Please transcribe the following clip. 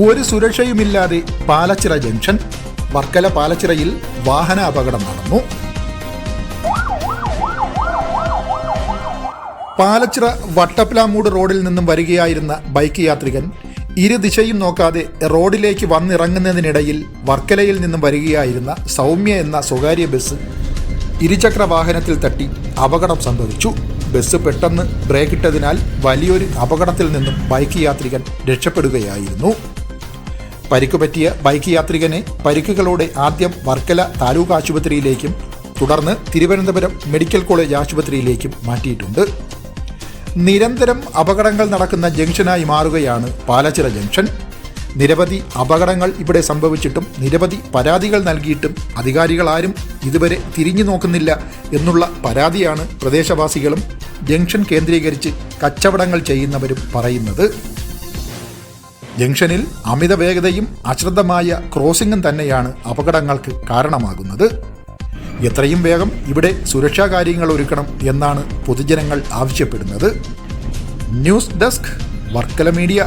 ഒരു സുരക്ഷയുമില്ലാതെ പാലച്ചിറ ജംഗ്ഷൻ. വർക്കല പാലച്ചിറയിൽ വാഹന അപകടം നടന്നു. പാലച്ചിറ വട്ടപ്ലാമൂട് റോഡിൽ നിന്നും വരികയായിരുന്ന ബൈക്ക് യാത്രികൻ ഇരുദിശയും നോക്കാതെ റോഡിലേക്ക് വന്നിറങ്ങുന്നതിനിടയിൽ വർക്കലയിൽ നിന്നും വരികയായിരുന്ന സൗമ്യ എന്ന സ്വകാര്യ ബസ് ഇരുചക്ര വാഹനത്തിൽ തട്ടി അപകടം സംഭവിച്ചു. ബസ് പെട്ടെന്ന് ബ്രേക്കിട്ടതിനാൽ വലിയൊരു അപകടത്തിൽ നിന്നും ബൈക്ക് യാത്രികൻ രക്ഷപ്പെടുകയായിരുന്നു. പരിക്കുപറ്റിയ ബൈക്ക് യാത്രികനെ പരിക്കുകളോടെ ആദ്യം വർക്കല താലൂക്ക് ആശുപത്രിയിലേക്കും തുടർന്ന് തിരുവനന്തപുരം മെഡിക്കൽ കോളേജ് ആശുപത്രിയിലേക്കും മാറ്റിയിട്ടുണ്ട്. നിരന്തരം അപകടങ്ങൾ നടക്കുന്ന ജംഗ്ഷനായി മാറുകയാണ് പാലച്ചിറ ജംഗ്ഷൻ. നിരവധി അപകടങ്ങൾ ഇവിടെ സംഭവിച്ചിട്ടും നിരവധി പരാതികൾ നൽകിയിട്ടും അധികാരികൾ ആരും ഇതുവരെ തിരിഞ്ഞു നോക്കുന്നില്ല എന്നുള്ള പരാതിയാണ് പ്രദേശവാസികളും ജംഗ്ഷൻ കേന്ദ്രീകരിച്ച് കച്ചവടങ്ങൾ ചെയ്യുന്നവരും പറയുന്നത്. ജംഗ്ഷനിൽ അമിത വേഗതയും അശ്രദ്ധമായ ക്രോസിംഗും തന്നെയാണ് അപകടങ്ങൾക്ക് കാരണമാകുന്നത്. എത്രയും വേഗം ഇവിടെ സുരക്ഷാ കാര്യങ്ങൾ ഒരുക്കണം എന്നാണ് പൊതുജനങ്ങൾ ആവശ്യപ്പെടുന്നത്. News desk, Varkala media.